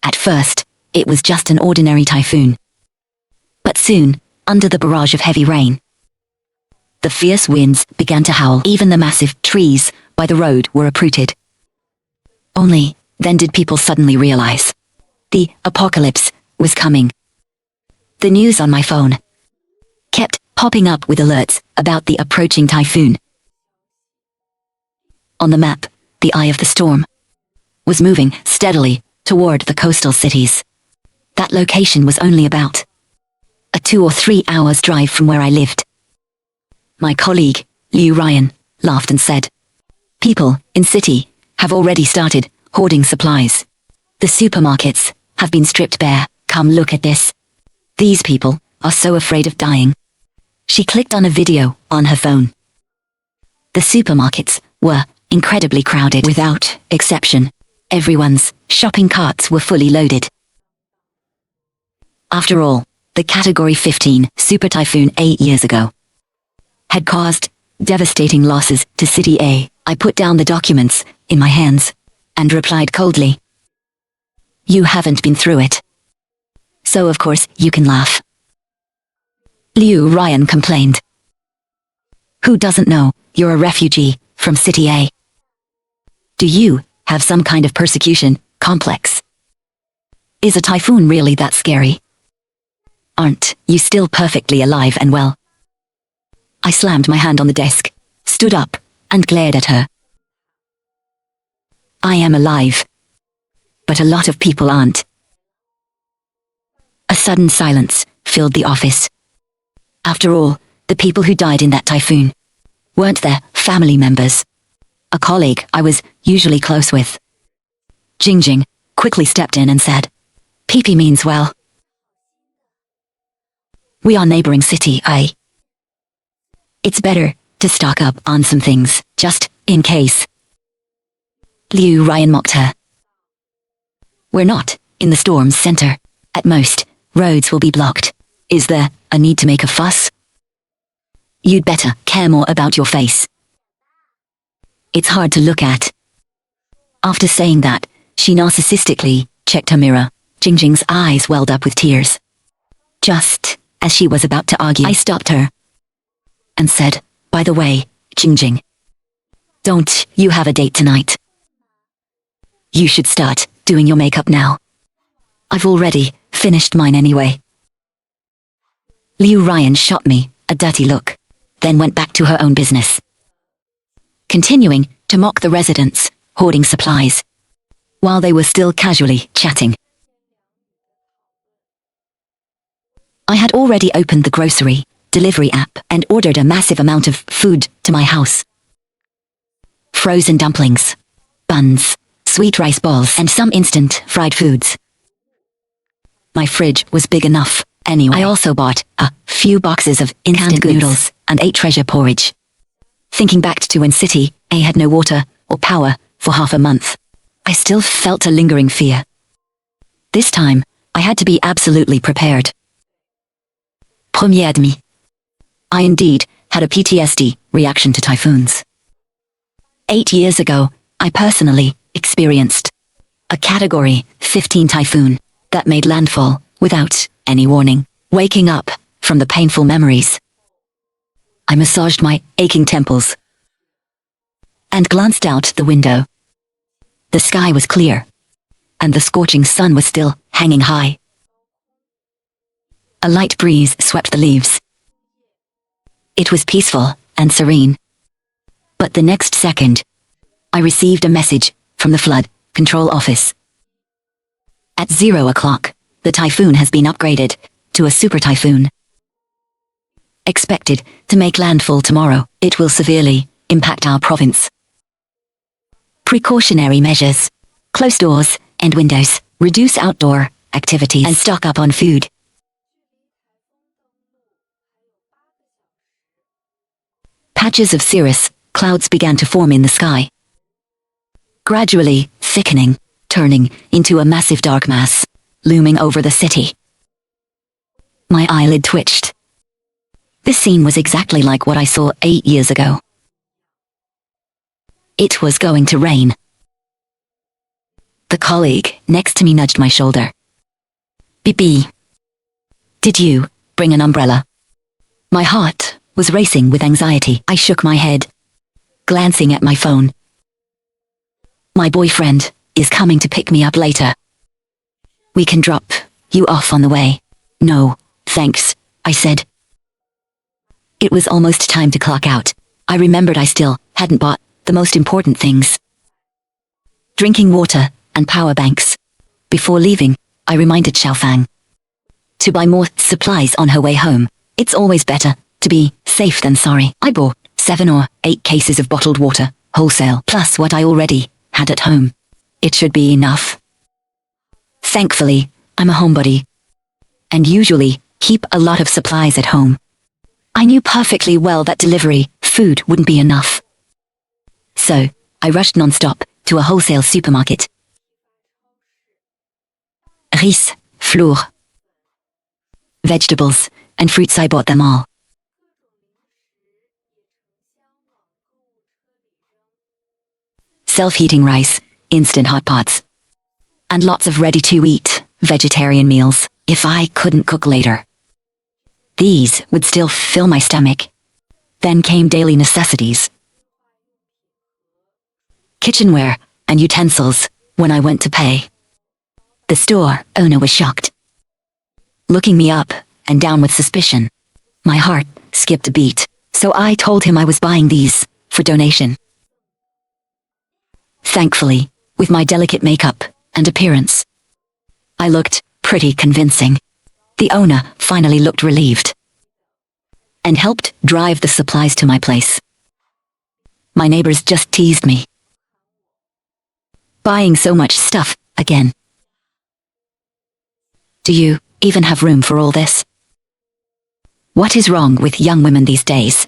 At first, it was just an ordinary typhoon. But soon, under the barrage of heavy rain, the fierce winds began to howl. Even the massive trees by the road were uprooted. Only then did people suddenly realize the apocalypse was coming. The news on my phone kept popping up with alerts about the approaching typhoon. On the map, the eye of the storm was moving steadily toward the coastal cities. That location was only about a 2 or 3 hours drive from where I lived. My colleague, Liu Ryan, laughed and said, "People in city have already started hoarding supplies. The supermarkets have been stripped bare. Come look at this. These people are so afraid of dying." She clicked on a video on her phone. The supermarkets were incredibly crowded. Without exception, everyone's shopping carts were fully loaded. After all, the Category 15 super typhoon 8 years ago had caused devastating losses to City A. I put down the documents in my hands and replied coldly, "You haven't been through it, so of course you can laugh." Liu Ryan complained, "Who doesn't know you're a refugee from City A? Do you have some kind of persecution complex? Is a typhoon really that scary? Aren't you still perfectly alive and well?" I slammed my hand on the desk, stood up, and glared at her. "I am alive, but a lot of people aren't." A sudden silence filled the office. After all, the people who died in that typhoon weren't their family members. A colleague I was usually close with, Jingjing, quickly stepped in and said, "PP means well. We are neighboring City A. It's better to stock up on some things, just in case." Liu Ryan mocked her. "We're not in the storm's center. At most, roads will be blocked. Is there a need to make a fuss? You'd better care more about your face. It's hard to look at." After saying that, she narcissistically checked her mirror. Jingjing's eyes welled up with tears. Just as she was about to argue, I stopped her and said, "By the way, Jingjing, don't you have a date tonight? You should start doing your makeup now. I've already finished mine anyway." Liu Ryan shot me a dirty look, then went back to her own business, continuing to mock the residents hoarding supplies while they were still casually chatting. I had already opened the grocery delivery app and ordered a massive amount of food to my house. Frozen dumplings, buns, sweet rice balls, and some instant fried foods. My fridge was big enough anyway. I also bought a few boxes of instant noodles and ate treasure porridge. Thinking back to when City A had no water or power for half a month, I still felt a lingering fear. This time, I had to be absolutely prepared. Premier demi. I indeed had a PTSD reaction to typhoons. 8 years ago, I personally experienced a Category 15 typhoon that made landfall without any warning. Waking up from the painful memories, I massaged my aching temples and glanced out the window. The sky was clear, and the scorching sun was still hanging high. A light breeze swept the leaves. It was peaceful and serene. But the next second, I received a message from the flood control office. At 0 o'clock, the typhoon has been upgraded to a super typhoon. Expected to make landfall tomorrow. It will severely impact our province. Precautionary measures: close doors and windows, reduce outdoor activities, and stock up on food. Patches of cirrus clouds began to form in the sky, gradually thickening, turning into a massive dark mass, looming over the city. My eyelid twitched. This scene was exactly like what I saw 8 years ago. It was going to rain. The colleague next to me nudged my shoulder. "Bibi, did you bring an umbrella?" My heart was racing with anxiety. I shook my head, glancing at my phone. "My boyfriend is coming to pick me up later. We can drop you off on the way." "No, thanks," I said. It was almost time to clock out. I remembered I still hadn't bought the most important things: drinking water and power banks. Before leaving, I reminded Xiaofang to buy more supplies on her way home. It's always better to be safe than sorry. I bought 7 or 8 cases of bottled water, wholesale, plus what I already had at home. It should be enough. Thankfully, I'm a homebody, and usually keep a lot of supplies at home. I knew perfectly well that delivery food wouldn't be enough. So, I rushed non-stop to a wholesale supermarket. Rice, flour, vegetables, and fruits. I bought them all. Self-heating rice, instant hot pots, and lots of ready-to-eat vegetarian meals if I couldn't cook later. These would still fill my stomach. Then came daily necessities: kitchenware and utensils. When I went to pay, the store owner was shocked, looking me up and down with suspicion. My heart skipped a beat, so I told him I was buying these for donation. Thankfully, with my delicate makeup and appearance, I looked pretty convincing. The owner finally looked relieved and helped drive the supplies to my place. My neighbors just teased me. Buying so much stuff again. Do you even have room for all this? What is wrong with young women these days?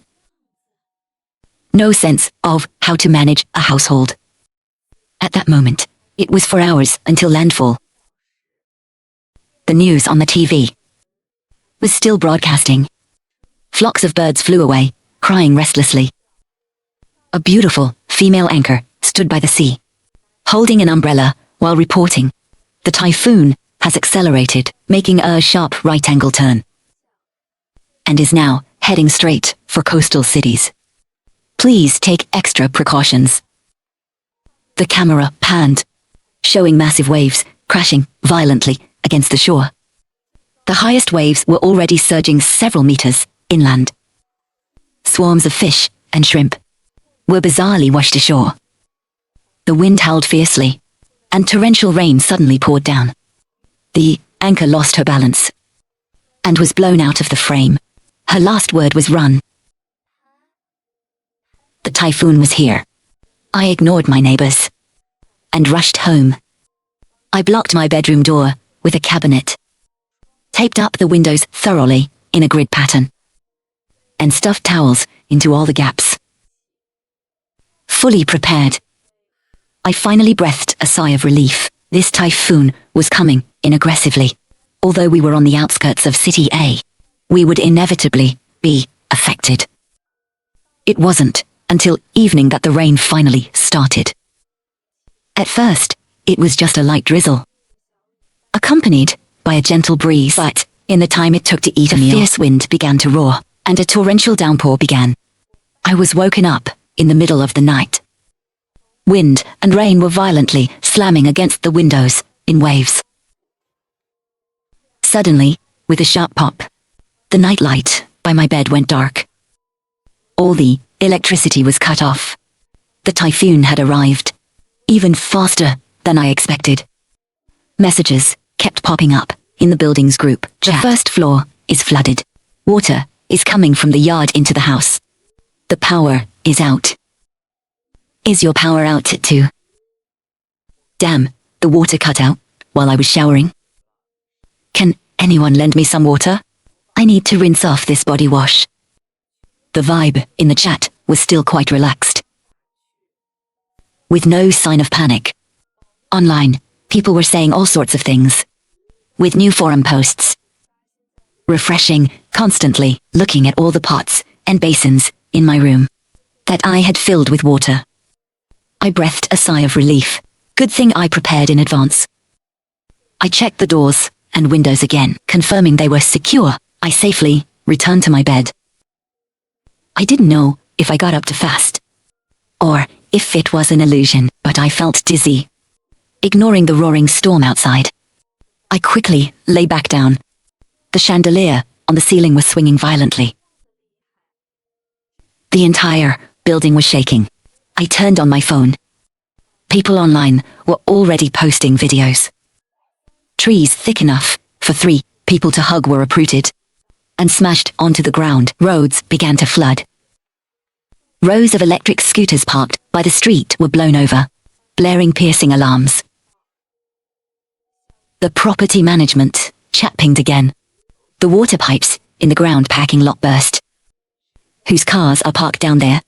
No sense of how to manage a household. At that moment, it was 4 hours until landfall. The news on the TV was still broadcasting. Flocks of birds flew away, crying restlessly. A beautiful female anchor stood by the sea, holding an umbrella while reporting. The typhoon has accelerated, making a sharp right-angle turn, and is now heading straight for coastal cities. Please take extra precautions. The camera panned, showing massive waves crashing violently against the shore. The highest waves were already surging several meters inland. Swarms of fish and shrimp were bizarrely washed ashore. The wind howled fiercely, and torrential rain suddenly poured down. The anchor lost her balance and was blown out of the frame. Her last word was run. The typhoon was here. I ignored my neighbors and rushed home. I blocked my bedroom door with a cabinet, taped up the windows thoroughly in a grid pattern, and stuffed towels into all the gaps. Fully prepared, I finally breathed a sigh of relief. This typhoon was coming in aggressively. Although we were on the outskirts of City A, we would inevitably be affected. It wasn't until evening that the rain finally started. At first, it was just a light drizzle, accompanied by a gentle breeze, but in the time it took to eat a meal, a fierce wind began to roar, and a torrential downpour began. I was woken up in the middle of the night. Wind and rain were violently slamming against the windows in waves. Suddenly, with a sharp pop, the nightlight by my bed went dark. All the electricity was cut off. The typhoon had arrived, even faster than I expected. Messages kept popping up in the building's group chat. The first floor is flooded. Water is coming from the yard into the house. The power is out. Is your power out too? Damn, the water cut out while I was showering. Can anyone lend me some water? I need to rinse off this body wash. The vibe in the chat was still quite relaxed, with no sign of panic. Online, people were saying all sorts of things, with new forum posts. Refreshing, constantly looking at all the pots and basins in my room that I had filled with water. I breathed a sigh of relief. Good thing I prepared in advance. I checked the doors and windows again, confirming they were secure. I safely returned to my bed. I didn't know if I got up too fast, or if it was an illusion, but I felt dizzy. Ignoring the roaring storm outside, I quickly lay back down. The chandelier on the ceiling was swinging violently. The entire building was shaking. I turned on my phone. People online were already posting videos. Trees thick enough for 3 people to hug were uprooted and smashed onto the ground. Roads began to flood. Rows of electric scooters parked by the street were blown over, blaring piercing alarms. The property management chat pinged again. The water pipes in the ground parking lot burst. Whose cars are parked down there?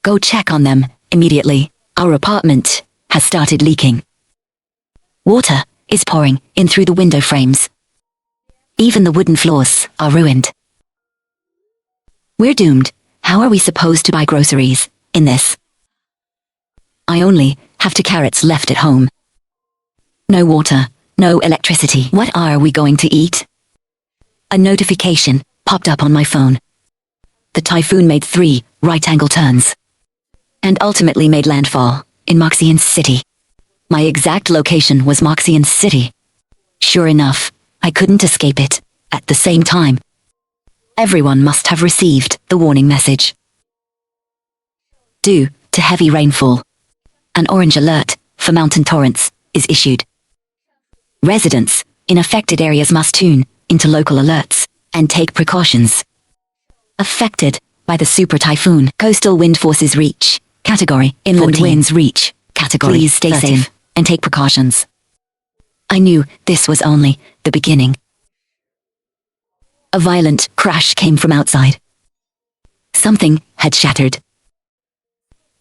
Go check on them immediately. Our apartment has started leaking. Water is pouring in through the window frames. Even the wooden floors are ruined. We're doomed. How are we supposed to buy groceries in this? I only have 2 carrots left at home. No water, no electricity. What are we going to eat? A notification popped up on my phone. The Typhoon made 3 right-angle turns and ultimately made landfall in Moxian City. My exact location was Moxian City. Sure enough, I couldn't escape it. At the same time, everyone must have received the warning message. Due to heavy rainfall, an orange alert for mountain torrents is issued. Residents in affected areas must tune into local alerts and take precautions. Affected by the super typhoon, coastal wind forces reach category, inland winds reach category. Please stay safe and take precautions. I knew this was only the beginning. A violent crash came from outside. Something had shattered.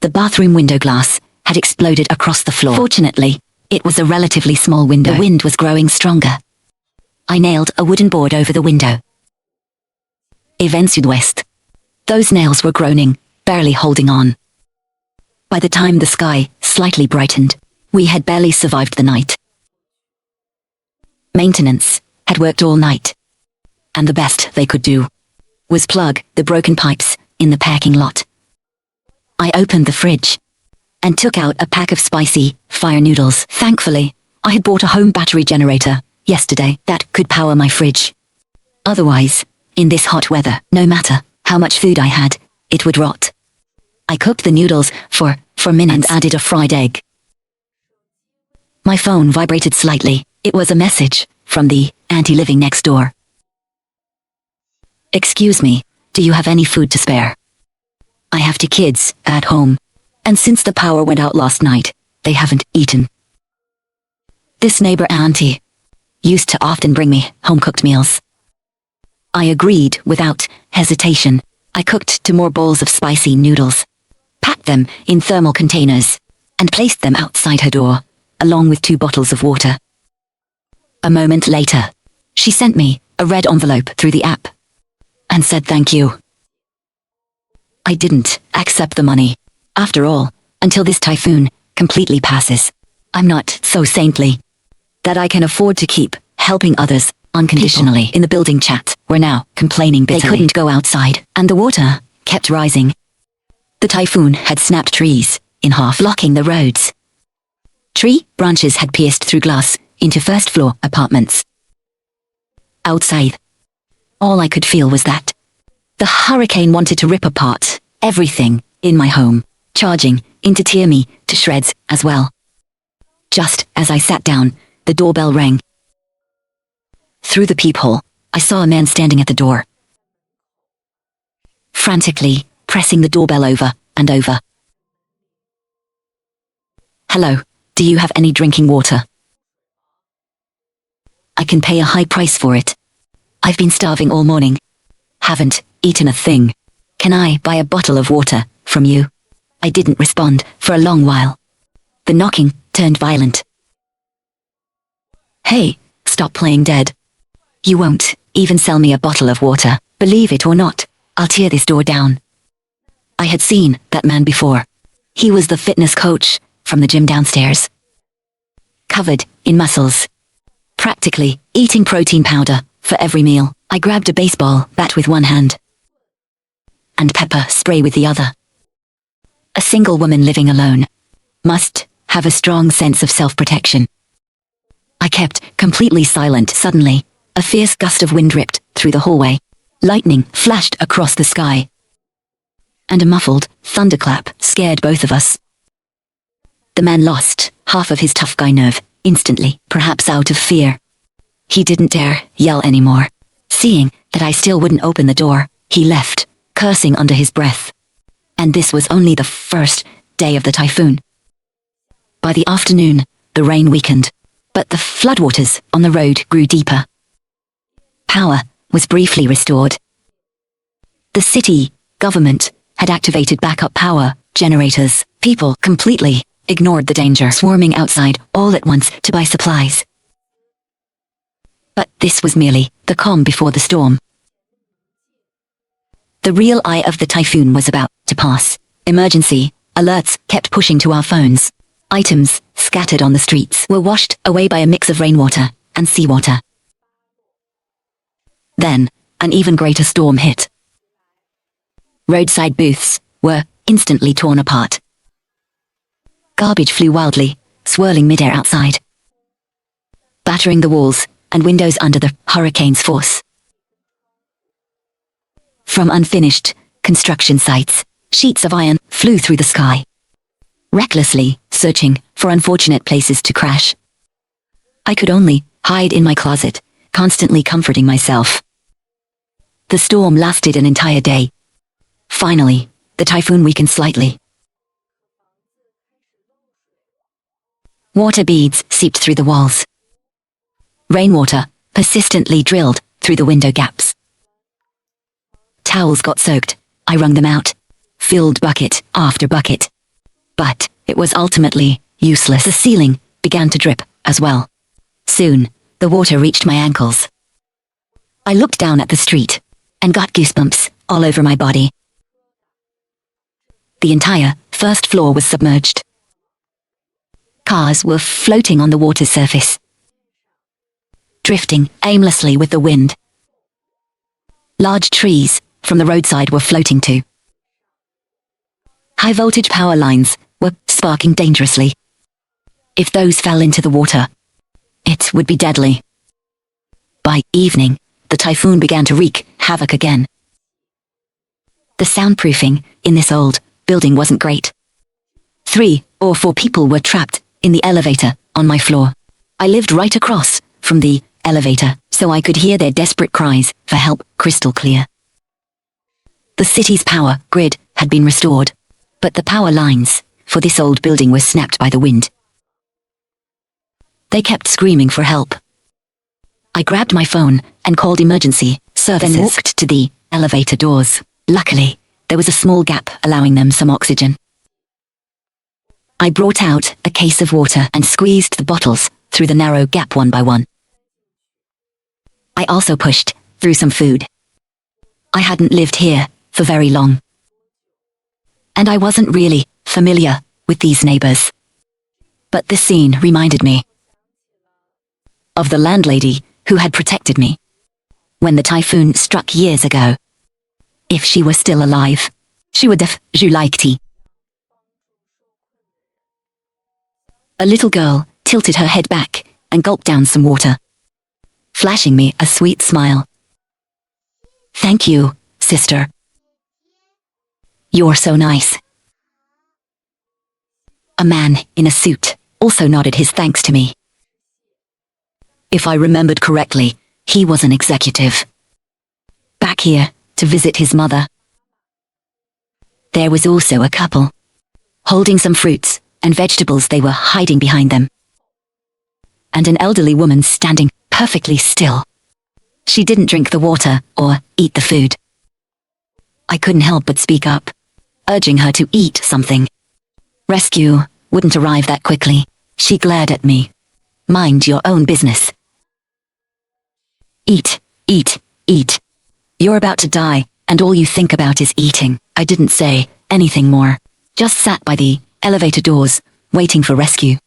The bathroom window glass had exploded across the floor. Fortunately, it was a relatively small window. The wind was growing stronger. I nailed a wooden board over the window. Event Sud-Ouest. Those nails were groaning, barely holding on. By the time the sky slightly brightened, we had barely survived the night. Maintenance had worked all night, and the best they could do was plug the broken pipes in the parking lot. I opened the fridge and took out a pack of spicy fire noodles. Thankfully, I had bought a home battery generator yesterday that could power my fridge. Otherwise, in this hot weather, no matter how much food I had, it would rot. I cooked the noodles for minutes and added a fried egg. My phone vibrated slightly. It was a message from the auntie living next door. Excuse me, do you have any food to spare? I have 2 kids at home, and since the power went out last night, they haven't eaten. This neighbor auntie used to often bring me home-cooked meals. I agreed without hesitation. I cooked 2 more bowls of spicy noodles, packed them in thermal containers, and placed them outside her door, along with 2 bottles of water. A moment later, she sent me a red envelope through the app and said thank you. I didn't accept the money. After all, until this typhoon completely passes, I'm not so saintly that I can afford to keep helping others unconditionally. People in the building chat were now complaining bitterly. They couldn't go outside, and the water kept rising. The typhoon had snapped trees in half, blocking the roads. Tree branches had pierced through glass into first-floor apartments. Outside, all I could feel was that the hurricane wanted to rip apart everything in my home, charging in to tear me to shreds as well. Just as I sat down, the doorbell rang. Through the peephole, I saw a man standing at the door, frantically pressing the doorbell over and over. Hello, do you have any drinking water? I can pay a high price for it. I've been starving all morning. Haven't eaten a thing. Can I buy a bottle of water from you? I didn't respond for a long while. The knocking turned violent. Hey, stop playing dead. You won't even sell me a bottle of water. Believe it or not, I'll tear this door down. I had seen that man before. He was the fitness coach from the gym downstairs. covered in muscles. Practically eating protein powder for every meal. I grabbed a baseball bat with one hand and pepper spray with the other. A single woman living alone must have a strong sense of self-protection. I kept completely silent. Suddenly, a fierce gust of wind ripped through the hallway. Lightning flashed across the sky, and a muffled thunderclap scared both of us. The man lost half of his tough guy nerve instantly, perhaps out of fear. He didn't dare yell anymore. Seeing that I still wouldn't open the door, he left, cursing under his breath. And this was only the first day of the typhoon. By the afternoon, the rain weakened, but the floodwaters on the road grew deeper. Power was briefly restored. The city government had activated backup power generators. People completely ignored the danger, swarming outside all at once to buy supplies. But this was merely the calm before the storm. The real eye of the typhoon was about to pass. Emergency alerts kept pushing to our phones. Items scattered on the streets were washed away by a mix of rainwater and seawater. Then, an even greater storm hit. Roadside booths were instantly torn apart. Garbage flew wildly, swirling midair outside, battering the walls and windows under the hurricane's force. From unfinished construction sites, sheets of iron flew through the sky, recklessly searching for unfortunate places to crash. I could only hide in my closet, constantly comforting myself. The storm lasted an entire day. Finally, the typhoon weakened slightly. Water beads seeped through the walls. Rainwater persistently drilled through the window gaps. Towels got soaked. I wrung them out, filled bucket after bucket. But it was ultimately useless. The ceiling began to drip as well. Soon, the water reached my ankles. I looked down at the street and got goosebumps all over my body. The entire first floor was submerged. Cars were floating on the water's surface, drifting aimlessly with the wind. Large trees from the roadside were floating too. High-voltage power lines were sparking dangerously. If those fell into the water, it would be deadly. By evening, the typhoon began to wreak havoc again. The soundproofing in this old building wasn't great. 3 or 4 people were trapped in the elevator on my floor. I lived right across from the elevator, so I could hear their desperate cries for help crystal clear. The city's power grid had been restored, but the power lines for this old building were snapped by the wind. They kept screaming for help. I grabbed my phone and called emergency services, then walked to the elevator doors. Luckily, there was a small gap allowing them some oxygen. I brought out a case of water and squeezed the bottles through the narrow gap one by one. I also pushed through some food. I hadn't lived here for very long, and I wasn't really familiar with these neighbors. But this scene reminded me of the landlady who had protected me when the typhoon struck years ago. If she were still alive, she would have liked tea. A little girl tilted her head back and gulped down some water, flashing me a sweet smile. "Thank you, sister. You're so nice." A man in a suit also nodded his thanks to me. If I remembered correctly, he was an executive, back here to visit his mother. There was also a couple, holding some fruits and vegetables they were hiding behind them, and an elderly woman standing perfectly still. She didn't drink the water or eat the food. I couldn't help but speak up, urging her to eat something. Rescue wouldn't arrive that quickly. She glared at me. "Mind your own business. Eat, eat, eat. You're about to die, and all you think about is eating." I didn't say anything more, just sat by the elevator doors, waiting for rescue.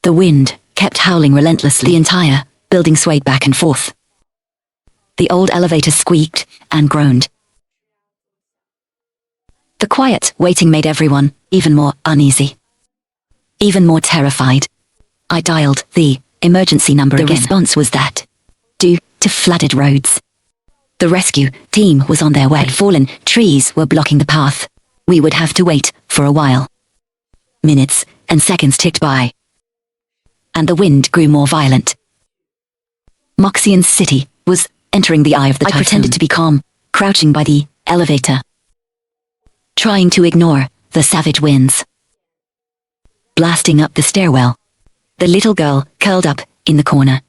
The wind kept howling relentlessly. The entire building swayed back and forth. The old elevator squeaked and groaned. The quiet waiting made everyone even more uneasy, even more terrified. I dialed the emergency number again. The response was that, due to flooded roads, the rescue team was on their way. But fallen trees were blocking the path. We would have to wait for a while. Minutes and seconds ticked by, and the wind grew more violent. Moxian's city was entering the eye of the typhoon. I pretended to be calm, crouching by the elevator, trying to ignore the savage winds blasting up the stairwell. The little girl curled up in the corner,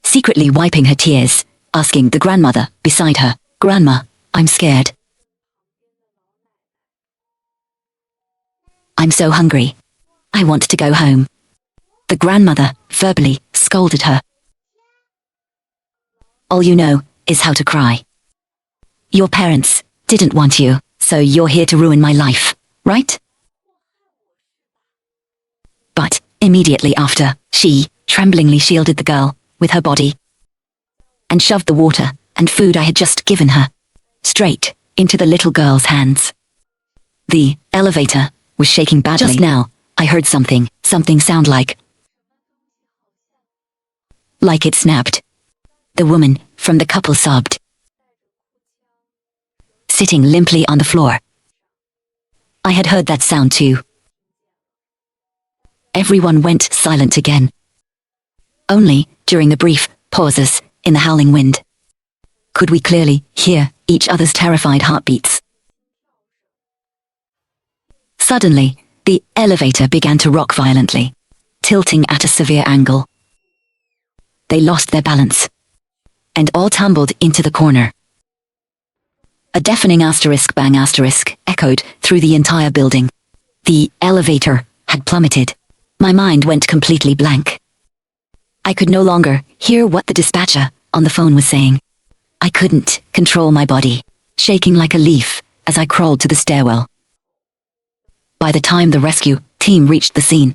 secretly wiping her tears, asking the grandmother beside her, "Grandma, I'm scared. I'm so hungry. I want to go home." The grandmother verbally scolded her. "All you know is how to cry. Your parents didn't want you, so you're here to ruin my life, right?" But immediately after, she tremblingly shielded the girl with her body and shoved the water and food I had just given her straight into the little girl's hands. The elevator was shaking badly. Just now, I heard something sound like it snapped. The woman from the couple sobbed, sitting limply on the floor. I had heard that sound too. Everyone went silent again. Only during the brief pauses in the howling wind could we clearly hear each other's terrified heartbeats. Suddenly, the elevator began to rock violently, tilting at a severe angle. They lost their balance and all tumbled into the corner. A deafening asterisk bang asterisk echoed through the entire building. The elevator had plummeted. My mind went completely blank. I could no longer hear what the dispatcher on the phone was saying. I couldn't control my body, shaking like a leaf as I crawled to the stairwell. By the time the rescue team reached the scene,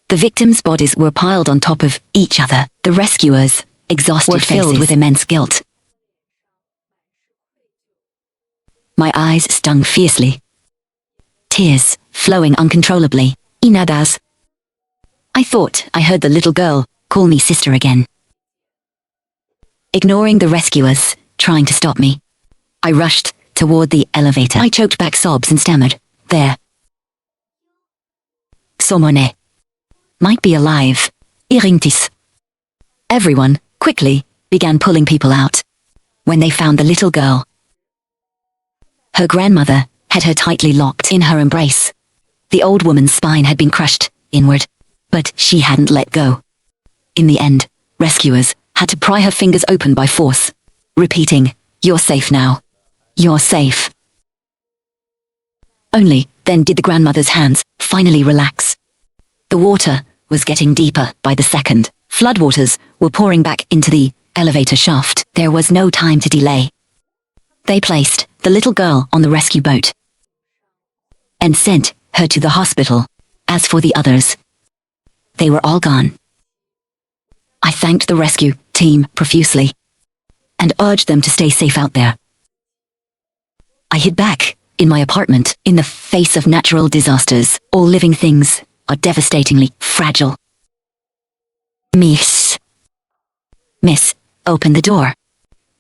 the victims' bodies were piled on top of each other. The rescuers, exhausted, were filled with immense guilt. My eyes stung fiercely, tears flowing uncontrollably. "Inadas." I thought I heard the little girl call me sister again. Ignoring the rescuers trying to stop me, I rushed toward the elevator. I choked back sobs and stammered, "There. Somone. Might be alive. Irintis." Everyone quickly began pulling people out. When they found the little girl, her grandmother had her tightly locked in her embrace. The old woman's spine had been crushed inward, but she hadn't let go. In the end, rescuers had to pry her fingers open by force, repeating, "You're safe now. You're safe." Only then did the grandmother's hands finally relax. The water was getting deeper by the second. Floodwaters were pouring back into the elevator shaft. There was no time to delay. They placed the little girl on the rescue boat and sent her to the hospital. As for the others, they were all gone. I thanked the rescue team profusely and urged them to stay safe out there. I hid back in my apartment. In the face of natural disasters, all living things are devastatingly fragile. Miss, open the door."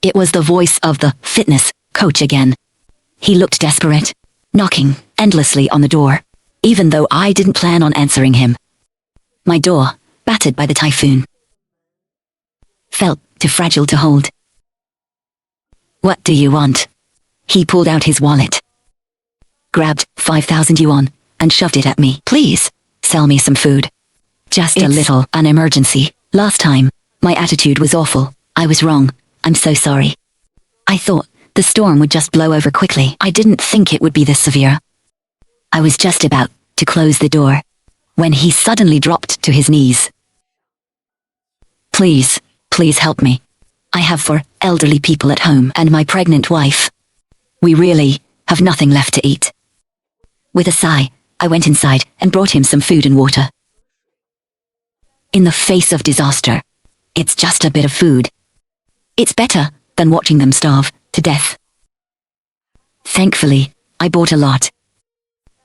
It was the voice of the fitness coach again. He looked desperate, knocking endlessly on the door, even though I didn't plan on answering him. My door, battered by the typhoon, felt too fragile to hold. "What do you want?" He pulled out his wallet, grabbed 5,000 yuan, and shoved it at me. "Please, sell me some food. Just a little, an emergency. Last time, my attitude was awful. I was wrong. I'm so sorry. I thought the storm would just blow over quickly. I didn't think it would be this severe." I was just about to close the door when he suddenly dropped to his knees. Please help me. I have 4 elderly people at home and my pregnant wife. We really have nothing left to eat." With a sigh, I went inside and brought him some food and water. In the face of disaster, it's just a bit of food. It's better than watching them starve to death. Thankfully, I bought a lot.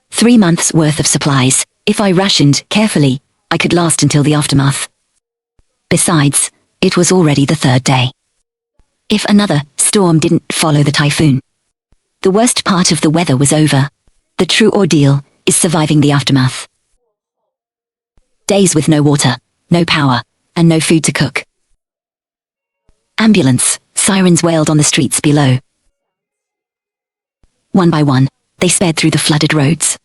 3 months worth of supplies. If I rationed carefully, I could last until the aftermath. Besides, it was already the 3rd day. If another storm didn't follow the typhoon, the worst part of the weather was over. The true ordeal is surviving the aftermath. Days with no water, no power, and no food to cook. Ambulance sirens wailed on the streets below. One by one, they sped through the flooded roads.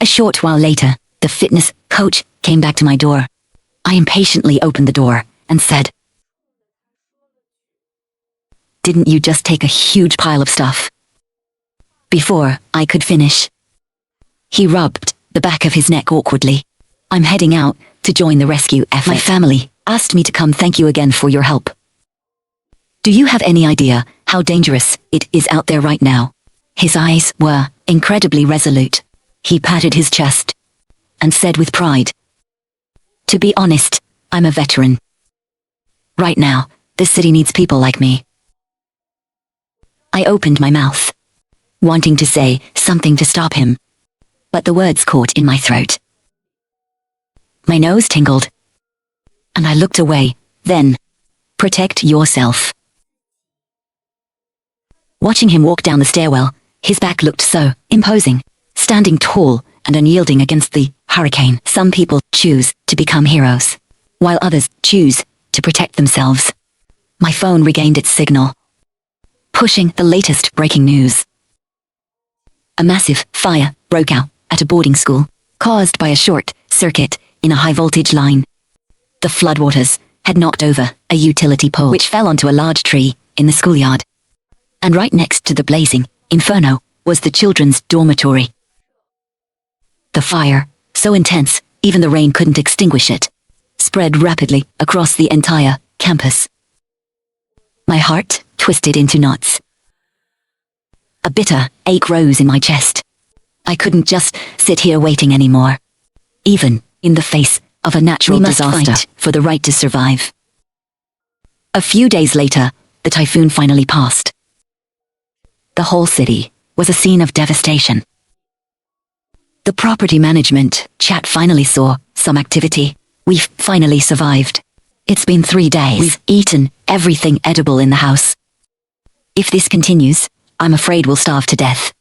A short while later, the fitness coach came back to my door. I impatiently opened the door and said, "Didn't you just take a huge pile of stuff?" Before I could finish, he rubbed the back of his neck awkwardly. "I'm heading out to join the rescue effort. My family asked me to come. Thank you again for your help. Do you have any idea how dangerous it is out there right now?" His eyes were incredibly resolute. He patted his chest and said with pride, "To be honest, I'm a veteran. Right now, this city needs people like me." I opened my mouth, wanting to say something to stop him, but the words caught in my throat. My nose tingled, and I looked away. Then, "Protect yourself." Watching him walk down the stairwell, his back looked so imposing, standing tall and unyielding against the hurricane. Some people choose to become heroes, while others choose to protect themselves. My phone regained its signal, pushing the latest breaking news. A massive fire broke out at a boarding school, caused by a short circuit in a high-voltage line. The floodwaters had knocked over a utility pole, which fell onto a large tree in the schoolyard. And right next to the blazing inferno was the children's dormitory. The fire, so intense even the rain couldn't extinguish it, spread rapidly across the entire campus. My heart twisted into knots. A bitter ache rose in my chest. I couldn't just sit here waiting anymore, even in the face of a natural disaster. We must fight for the right to survive. A few days later, the typhoon finally passed. The whole city was a scene of devastation. The property management chat finally saw some activity. We've finally survived. It's been 3 days. We've eaten everything edible in the house. If this continues, I'm afraid we'll starve to death.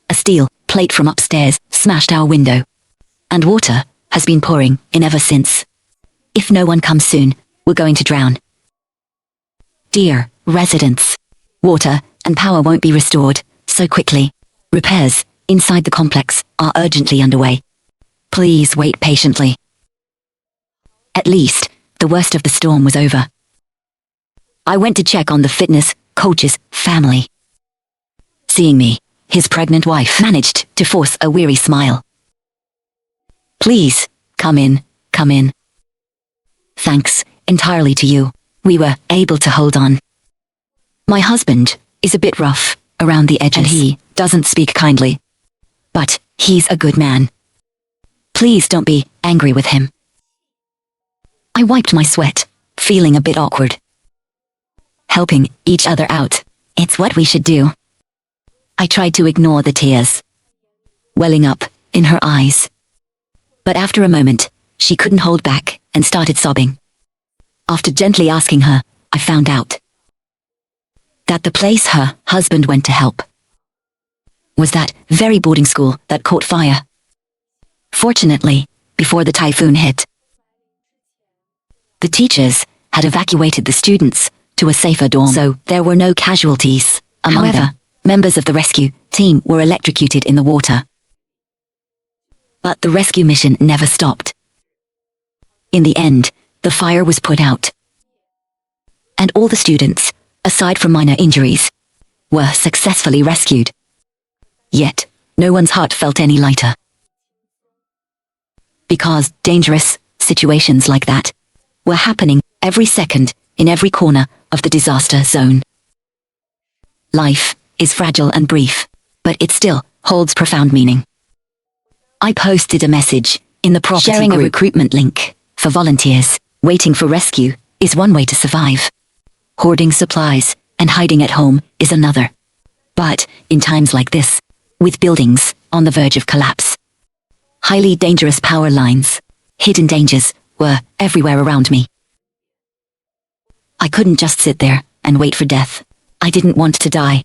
A steel plate from upstairs smashed our window, and water has been pouring in ever since. If no one comes soon, we're going to drown. Dear residents, water and power won't be restored so quickly. Repairs inside the complex are urgently underway. Please wait patiently. At least, the worst of the storm was over. I went to check on the fitness coach's family. Seeing me, his pregnant wife managed to force a weary smile. "Please, come in, come in. Thanks entirely to you, we were able to hold on. My husband is a bit rough around the edges, and he doesn't speak kindly. But he's a good man. Please don't be angry with him." I wiped my sweat, feeling a bit awkward. Helping each other out, it's what we should do. I tried to ignore the tears welling up in her eyes. But after a moment, she couldn't hold back and started sobbing. After gently asking her, I found out that the place her husband went to help was that very boarding school that caught fire. Fortunately, before the typhoon hit, the teachers had evacuated the students to a safer dorm, so there were no casualties. However, members of the rescue team were electrocuted in the water. But the rescue mission never stopped. In the end, the fire was put out, and all the students, aside from minor injuries, were successfully rescued. Yet, no one's heart felt any lighter. Because dangerous situations like that were happening every second in every corner of the disaster zone. Life is fragile and brief, but it still holds profound meaning. I posted a message in the property sharing group. A recruitment link for volunteers. Waiting for rescue is one way to survive. Hoarding supplies and hiding at home is another. But in times like this, with buildings on the verge of collapse, highly dangerous power lines, hidden dangers were everywhere around me. I couldn't just sit there and wait for death. I didn't want to die.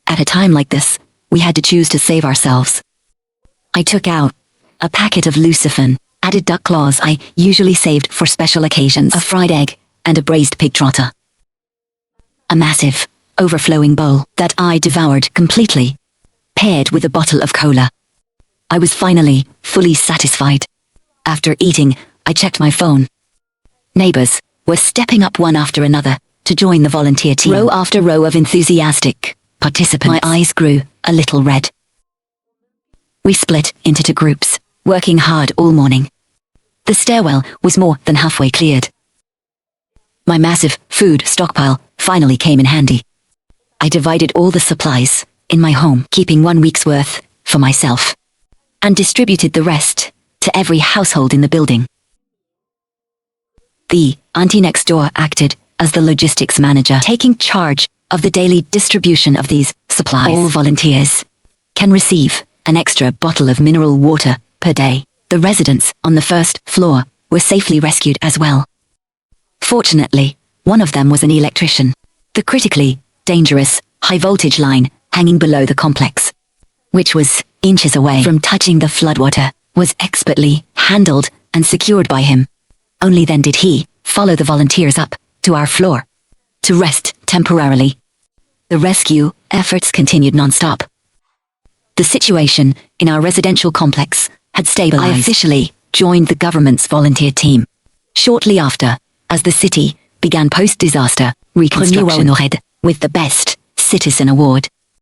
At a time like this, we had to choose to save ourselves. I took out a packet of lucifin, added duck claws I usually saved for special occasions, a fried egg, and a braised pig trotter. A massive, overflowing bowl that I devoured completely, paired with a bottle of cola. I was finally fully satisfied. After eating, I checked my phone. Neighbors were stepping up one after another to join the volunteer team. Row after row of enthusiastic participants. My eyes grew a little red. We split into 2 groups, working hard all morning. The stairwell was more than halfway cleared. My massive food stockpile finally came in handy. I divided all the supplies in my home, keeping 1 week's worth for myself, and distributed the rest to every household in the building. The auntie next door acted as the logistics manager, taking charge of the daily distribution of these supplies. All volunteers can receive an extra bottle of mineral water per day. The residents on the first floor were safely rescued as well. Fortunately, one of them was an electrician. The critically dangerous high-voltage line hanging below the complex, which was inches away from touching the floodwater, was expertly handled and secured by him. Only then did he follow the volunteers up to our floor to rest temporarily. The rescue efforts continued non-stop. The situation in our residential complex had stabilized. I officially joined the government's volunteer team shortly after, as the city began post-disaster reconstruction with the Best Citizen Award.